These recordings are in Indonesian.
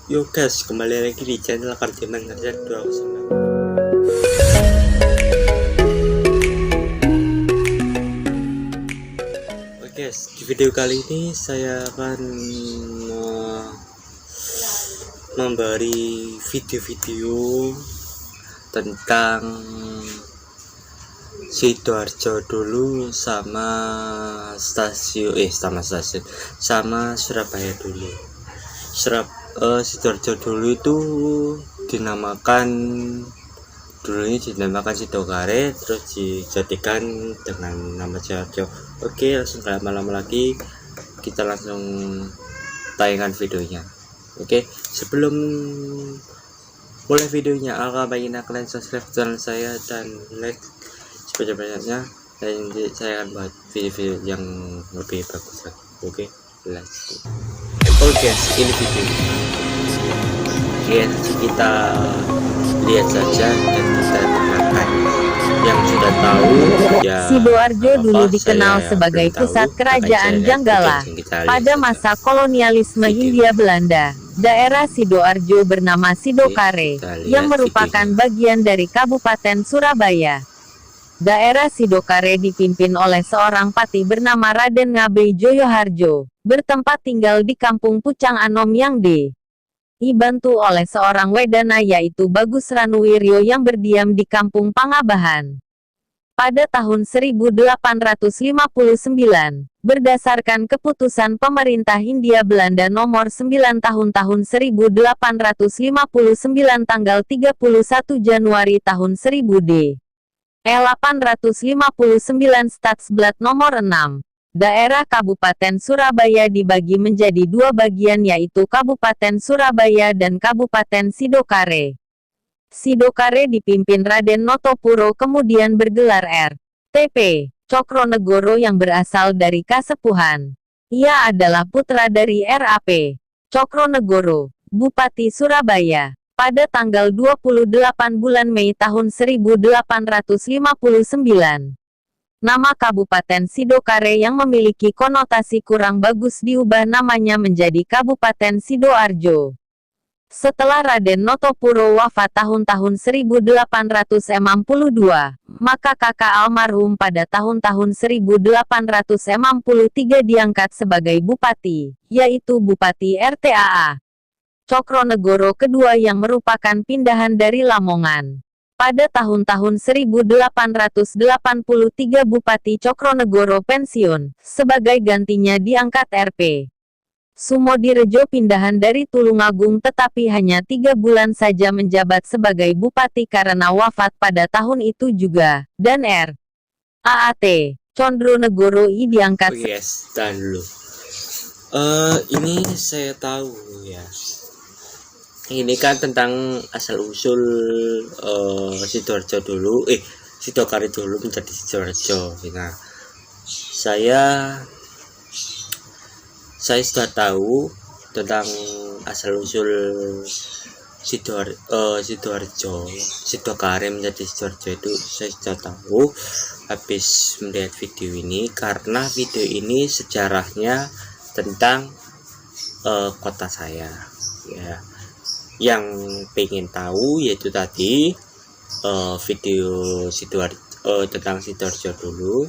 Yo guys, kembali lagi di channel Kardiman Kerja 209. Oke guys, di video kali ini saya akan memberi video-video tentang Sidoarjo dulu sama sama Surabaya dulu. Sidoarjo dulu itu dulunya dinamakan Sidokare, terus dijadikan dengan nama Sidoarjo. Oke, langsung gak lama-lama lagi kita langsung tayangan videonya. Oke, sebelum mulai videonya, alhamdulillah kalian subscribe channel saya dan like sebanyak-banyaknya, dan saya akan buat video-video yang lebih bagus lagi. Oke, let's go. Oke, ini video. Kita lihat saja dan kita dengarkan. Yang sudah tahu ya, Sidoarjo dulu dikenal sebagai pusat kerajaan Janggala. Pada masa kolonialisme Hindia Belanda, daerah Sidoarjo bernama Sidokare, yang merupakan bagian dari Kabupaten Surabaya. Daerah Sidokare dipimpin oleh seorang pati bernama Raden Ngabei Joyoharjo, bertempat tinggal di Kampung Pucang Anom yang dibantu oleh seorang wedana yaitu Bagus Ranuwiryo yang berdiam di Kampung Pangabahan. Pada tahun 1859, berdasarkan keputusan pemerintah Hindia Belanda nomor 9 tahun 1859 tanggal 31 Januari tahun 1000 859 Stadsblad nomor 6. Daerah Kabupaten Surabaya dibagi menjadi dua bagian yaitu Kabupaten Surabaya dan Kabupaten Sidokare. Sidokare dipimpin Raden Notopuro kemudian bergelar R.T.P. Cokronegoro yang berasal dari Kasepuhan. Ia adalah putra dari R.A.P. Cokronegoro, Bupati Surabaya. Pada tanggal 28 bulan Mei tahun 1859. Nama Kabupaten Sidokare yang memiliki konotasi kurang bagus diubah namanya menjadi Kabupaten Sidoarjo. Setelah Raden Notopuro wafat tahun-tahun 1862, maka kakak almarhum pada tahun-tahun 1863 diangkat sebagai bupati, yaitu Bupati RTAA Cokronegoro kedua yang merupakan pindahan dari Lamongan. Pada tahun-tahun 1883 Bupati Cokronegoro pensiun, sebagai gantinya diangkat R.P. Sumodirjo pindahan dari Tulungagung tetapi hanya 3 bulan saja menjabat sebagai bupati karena wafat pada tahun itu juga, dan R.A.T. Condronegoro I diangkat. Yes, dan dulu. Ini saya tahu ya. Ini kan tentang asal-usul Sidoarjo dulu, Sidokare dulu menjadi Sidoarjo. Nah, saya sudah tahu tentang asal-usul Sidoarjo, Sidokare menjadi Sidoarjo itu saya sudah tahu habis melihat video ini, karena video ini sejarahnya tentang kota saya ya. Yang pengen tahu yaitu tadi video tentang Sidoarjo dulu.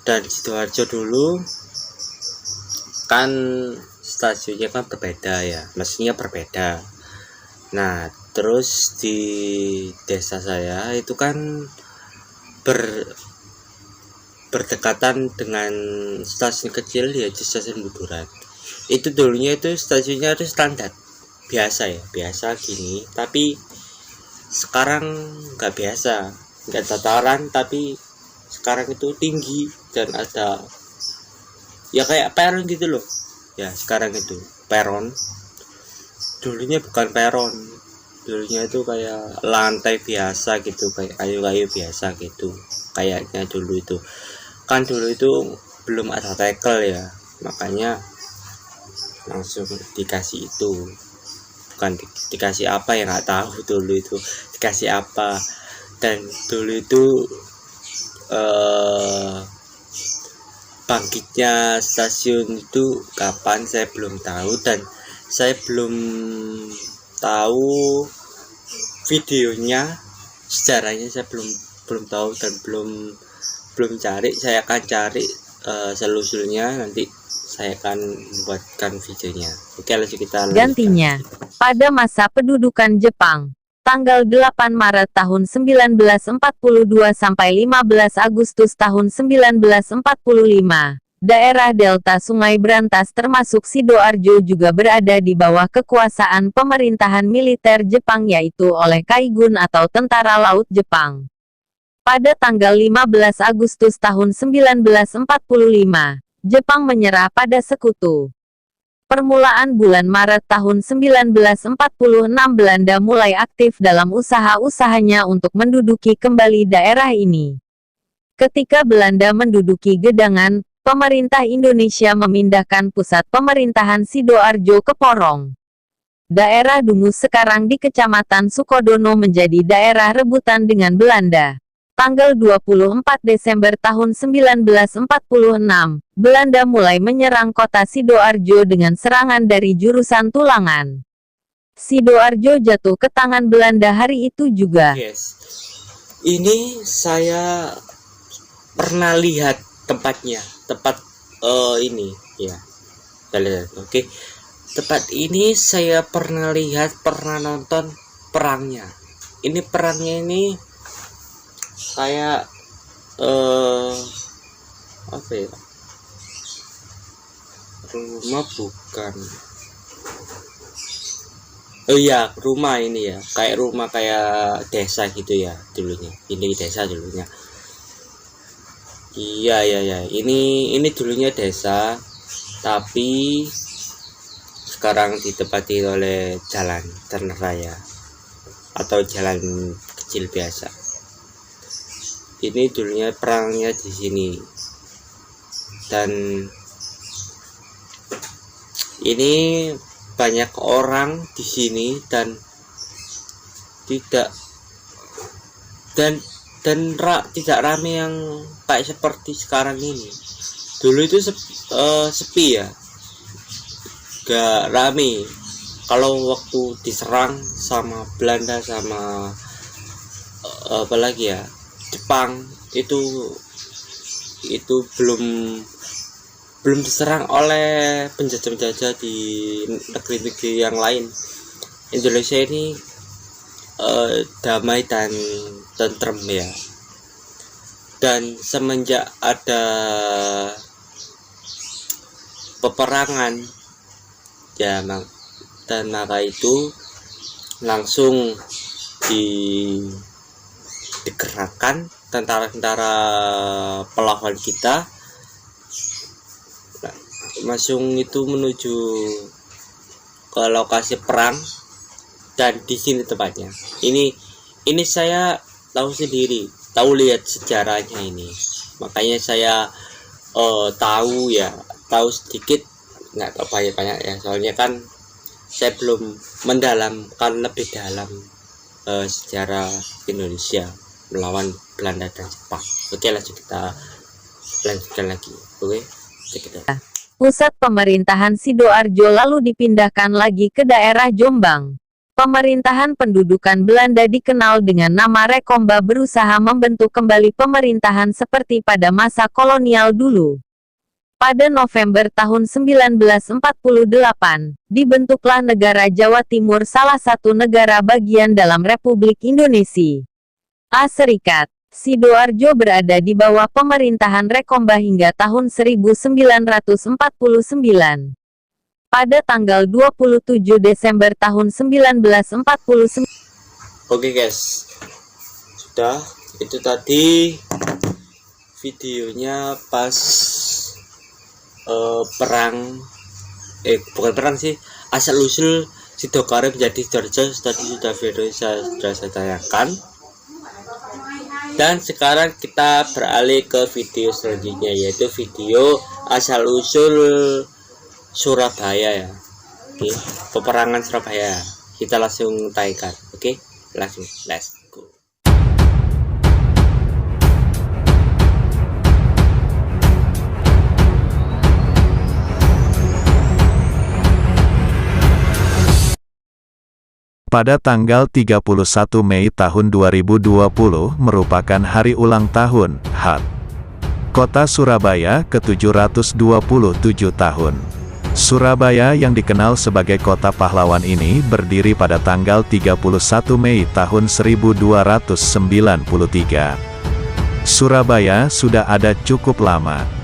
Dan Sidoarjo dulu kan stasiunnya kan berbeda ya, mesinnya berbeda. Nah, terus di desa saya itu kan berdekatan dengan stasiun kecil yaitu stasiun Buduran. Itu dulunya itu stasiunnya itu standar biasa ya, biasa gini, tapi sekarang nggak biasa, nggak dataran, tapi sekarang itu tinggi dan ada ya kayak peron gitu loh ya. Sekarang itu peron, dulunya bukan peron, dulunya itu kayak lantai biasa gitu, kayak kayu-kayu biasa gitu kayaknya dulu itu kan. Dulu itu belum ada tackle ya, makanya langsung dikasih itu, bukan dikasih apa ya, nggak tahu dulu itu dikasih apa. Dan dulu itu bangkitnya stasiun itu kapan saya belum tahu, dan saya belum tahu videonya, sejarahnya saya belum tahu dan belum cari. Saya akan cari selusulnya, nanti saya akan membuatkan videonya. Oke, lanjut kita gantinya. Pada masa pendudukan Jepang, tanggal 8 Maret tahun 1942 sampai 15 Agustus tahun 1945, daerah delta Sungai Brantas termasuk Sidoarjo juga berada di bawah kekuasaan pemerintahan militer Jepang, yaitu oleh Kaigun atau Tentara Laut Jepang. Pada tanggal 15 Agustus tahun 1945, Jepang menyerah pada Sekutu. Permulaan bulan Maret tahun 1946 Belanda mulai aktif dalam usaha-usahanya untuk menduduki kembali daerah ini. Ketika Belanda menduduki Gedangan, pemerintah Indonesia memindahkan pusat pemerintahan Sidoarjo ke Porong. Daerah Dungus sekarang di Kecamatan Sukodono menjadi daerah rebutan dengan Belanda. Tanggal 24 Desember tahun 1946, Belanda mulai menyerang kota Sidoarjo dengan serangan dari jurusan Tulangan. Sidoarjo jatuh ke tangan Belanda hari itu juga. Yes. Ini saya pernah lihat tempatnya, tempat ini ya. Kita lihat, oke. Tempat ini saya pernah lihat, pernah nonton perangnya. Ini perangnya ini kayak apa ya, rumah bukan, oh iya rumah ini ya, kayak rumah kayak desa gitu ya dulunya, ini desa dulunya, iya ini dulunya desa, tapi sekarang ditempati oleh jalan raya atau jalan kecil biasa. Ini dulunya perangnya di sini, dan ini banyak orang di sini, dan tidak ramai yang kayak seperti sekarang ini. Dulu itu sepi ya, gak rame. Kalau waktu diserang sama Belanda sama apalagi ya Jepang, itu belum diserang oleh penjajah-penjajah di negeri-negeri yang lain. Indonesia ini damai dan tentrem ya. Dan semenjak ada peperangan ya, dan maka itu langsung digerakkan tentara-tentara pelawan kita, langsung itu menuju ke lokasi perang, dan di sini tempatnya. Ini saya tahu sendiri, tahu lihat sejarahnya ini, makanya saya tahu sedikit, nggak tahu banyak ya, soalnya kan saya belum mendalamkan lebih dalam sejarah Indonesia melawan Belanda dan Jepang. Oke, kita lanjutkan lagi. Oke, kita. Pusat pemerintahan Sidoarjo lalu dipindahkan lagi ke daerah Jombang. Pemerintahan pendudukan Belanda dikenal dengan nama Rekomba berusaha membentuk kembali pemerintahan seperti pada masa kolonial dulu. Pada November tahun 1948, dibentuklah negara Jawa Timur, salah satu negara bagian dalam Republik Indonesia. Serikat. Sidoarjo berada di bawah pemerintahan Rekomba hingga tahun 1949. Pada tanggal 27 Desember tahun 1949. Oke guys, sudah itu tadi videonya pas bukan perang sih, asal usul Sidokare menjadi Sidoarjo. Tadi sudah video saya tayangkan. Dan sekarang kita beralih ke video selanjutnya, yaitu video asal usul Surabaya ya. Oke, peperangan Surabaya. Kita langsung tayangkan. Oke, langsung let's go. Pada tanggal 31 Mei tahun 2020 merupakan hari ulang tahun HUT Kota Surabaya ke-727 tahun. Surabaya yang dikenal sebagai kota pahlawan ini berdiri pada tanggal 31 Mei tahun 1293. Surabaya sudah ada cukup lama.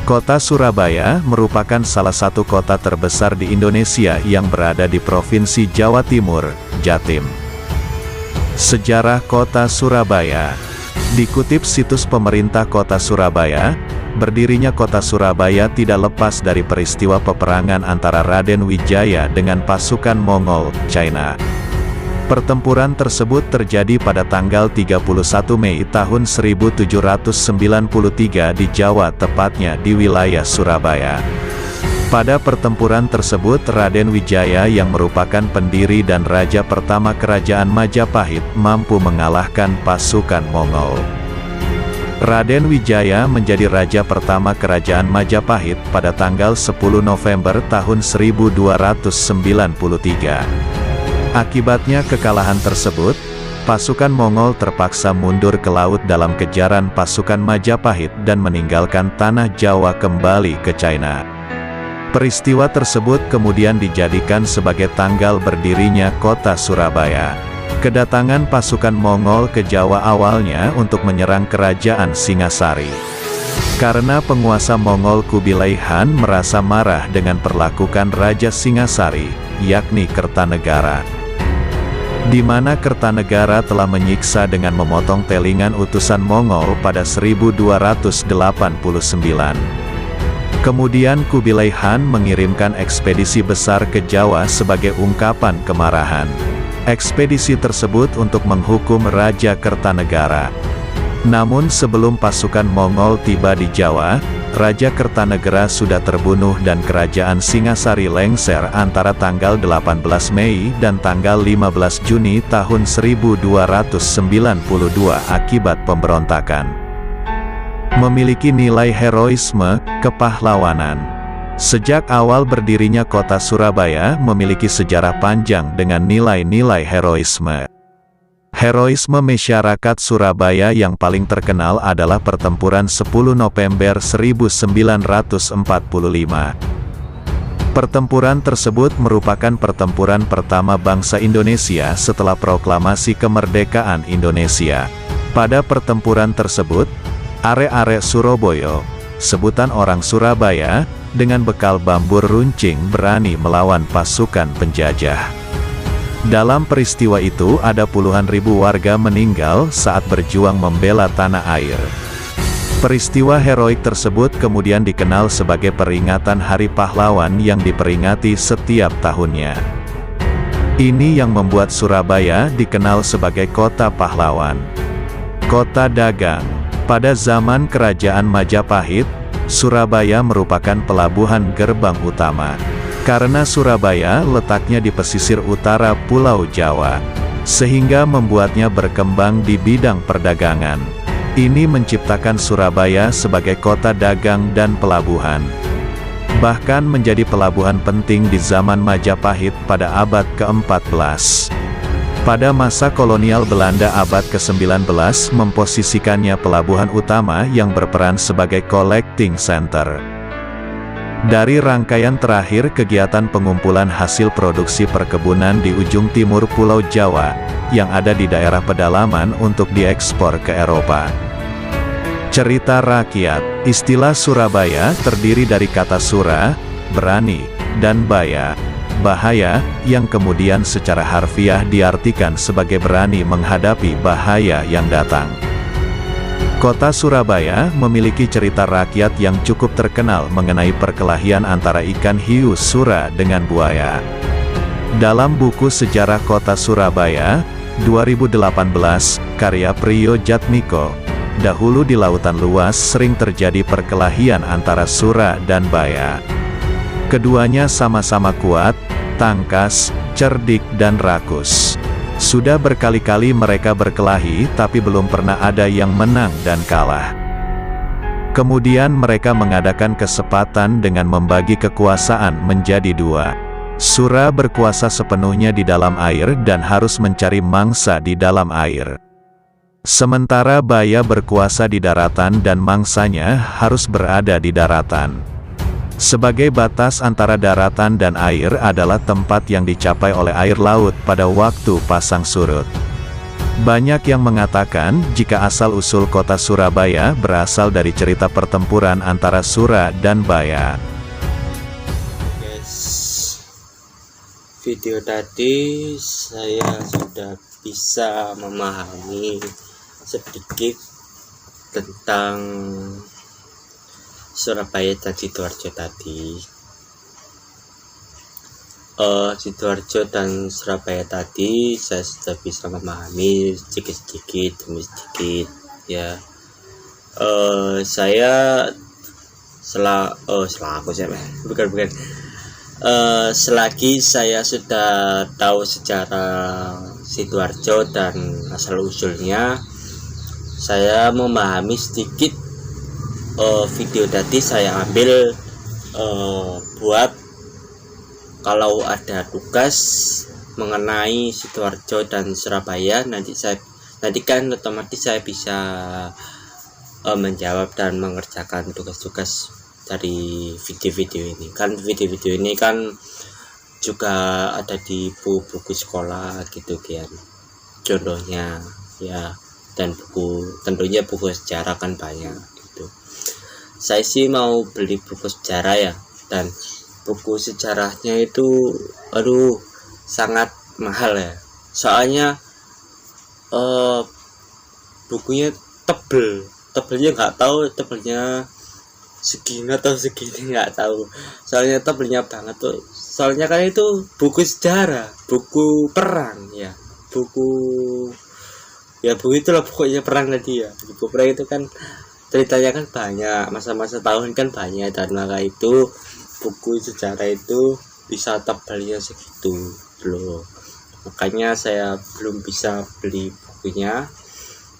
Kota Surabaya merupakan salah satu kota terbesar di Indonesia yang berada di Provinsi Jawa Timur, Jatim. Sejarah Kota Surabaya. Dikutip situs pemerintah Kota Surabaya, berdirinya Kota Surabaya tidak lepas dari peristiwa peperangan antara Raden Wijaya dengan pasukan Mongol, China. Pertempuran tersebut terjadi pada tanggal 31 Mei tahun 1793 di Jawa, tepatnya di wilayah Surabaya. Pada pertempuran tersebut Raden Wijaya yang merupakan pendiri dan raja pertama kerajaan Majapahit mampu mengalahkan pasukan Mongol. Raden Wijaya menjadi raja pertama kerajaan Majapahit pada tanggal 10 November tahun 1293. Akibatnya kekalahan tersebut, pasukan Mongol terpaksa mundur ke laut dalam kejaran pasukan Majapahit dan meninggalkan tanah Jawa kembali ke China. Peristiwa tersebut kemudian dijadikan sebagai tanggal berdirinya Kota Surabaya. Kedatangan pasukan Mongol ke Jawa awalnya untuk menyerang kerajaan Singasari. Karena penguasa Mongol Kubilai Han merasa marah dengan perlakukan Raja Singasari, yakni Kertanegara, di mana Kertanegara telah menyiksa dengan memotong telingan utusan Mongol pada 1289. Kemudian Kubilai Han mengirimkan ekspedisi besar ke Jawa sebagai ungkapan kemarahan. Ekspedisi tersebut untuk menghukum Raja Kertanegara. Namun sebelum pasukan Mongol tiba di Jawa, Raja Kertanegara sudah terbunuh dan kerajaan Singasari lengser antara tanggal 18 Mei dan tanggal 15 Juni tahun 1292 akibat pemberontakan. Memiliki nilai heroisme, kepahlawanan. Sejak awal berdirinya Kota Surabaya memiliki sejarah panjang dengan nilai-nilai heroisme. Heroisme masyarakat Surabaya yang paling terkenal adalah pertempuran 10 November 1945. Pertempuran tersebut merupakan pertempuran pertama bangsa Indonesia setelah proklamasi kemerdekaan Indonesia. Pada pertempuran tersebut, arek-arek Surabaya, sebutan orang Surabaya, dengan bekal bambu runcing berani melawan pasukan penjajah. Dalam peristiwa itu ada puluhan ribu warga meninggal saat berjuang membela tanah air. Peristiwa heroik tersebut kemudian dikenal sebagai peringatan Hari Pahlawan yang diperingati setiap tahunnya. Ini yang membuat Surabaya dikenal sebagai kota pahlawan. Kota dagang. Pada zaman Kerajaan Majapahit, Surabaya merupakan pelabuhan gerbang utama. Karena Surabaya letaknya di pesisir utara Pulau Jawa, sehingga membuatnya berkembang di bidang perdagangan. Ini menciptakan Surabaya sebagai kota dagang dan pelabuhan. Bahkan menjadi pelabuhan penting di zaman Majapahit pada abad ke-14. Pada masa kolonial Belanda abad ke-19 memposisikannya pelabuhan utama yang berperan sebagai collecting center. Dari rangkaian terakhir kegiatan pengumpulan hasil produksi perkebunan di ujung timur Pulau Jawa, yang ada di daerah pedalaman untuk diekspor ke Eropa. Cerita rakyat. Istilah Surabaya terdiri dari kata sura, berani, dan baya, bahaya, yang kemudian secara harfiah diartikan sebagai berani menghadapi bahaya yang datang. Kota Surabaya memiliki cerita rakyat yang cukup terkenal mengenai perkelahian antara ikan hiu sura dengan buaya. Dalam buku Sejarah Kota Surabaya, 2018, karya Priyo Jatmiko, dahulu di lautan luas sering terjadi perkelahian antara sura dan baya. Keduanya sama-sama kuat, tangkas, cerdik dan rakus. Sudah berkali-kali mereka berkelahi tapi belum pernah ada yang menang dan kalah. Kemudian mereka mengadakan kesempatan dengan membagi kekuasaan menjadi dua. Sura berkuasa sepenuhnya di dalam air dan harus mencari mangsa di dalam air. Sementara Baya berkuasa di daratan dan mangsanya harus berada di daratan. Sebagai batas antara daratan dan air adalah tempat yang dicapai oleh air laut pada waktu pasang surut. Banyak yang mengatakan jika asal-usul kota Surabaya berasal dari cerita pertempuran antara Sura dan Baya. Video tadi saya sudah bisa memahami sedikit tentang Surabaya dan Sidoarjo tadi. Sidoarjo dan Surabaya tadi saya sudah bisa memahami sedikit demi sedikit ya. Saya selagi saya sudah tahu sejarah Sidoarjo dan asal-usulnya, saya memahami sedikit. Video tadi saya ambil buat kalau ada tugas mengenai Sidoarjo dan Surabaya, nanti kan otomatis saya bisa menjawab dan mengerjakan tugas-tugas dari video-video ini. Kan video-video ini kan juga ada di buku sekolah gitu kan, contohnya ya, dan tentunya buku sejarah kan banyak gitu. Saya sih mau beli buku sejarah ya, dan buku sejarahnya itu sangat mahal ya, soalnya bukunya tebelnya nggak tahu tebelnya segini atau segini, nggak tahu, soalnya tebelnya banget tuh. Soalnya kan itu buku sejarah, buku perang ya, buku itulah pokoknya perang tadi ya. Buku perang itu kan ceritanya kan banyak, masa-masa tahun kan banyak, dan maka itu buku sejarah itu bisa tebelnya segitu loh. Makanya saya belum bisa beli bukunya.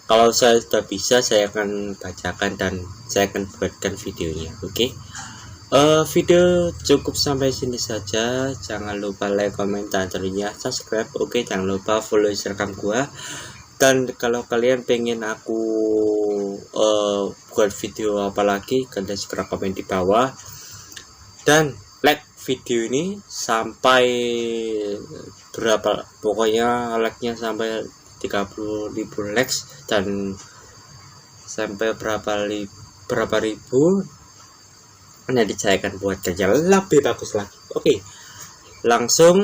Kalau saya sudah bisa, saya akan bacakan dan saya akan buatkan videonya. Oke. Video cukup sampai sini saja. Jangan lupa like, komen, dan tentunya subscribe. Oke, jangan lupa follow Instagram gua. Dan kalau kalian pengen aku buat video apa lagi, kalian segera komen di bawah. Dan like video ini sampai berapa, pokoknya like-nya sampai 30.000 likes, dan sampai berapa ribu nanti saya akan buat kerja lebih bagus lagi. Oke, langsung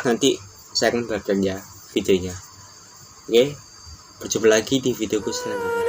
nanti saya akan buat kerja videonya. Oke, berjumpa lagi di videoku selanjutnya.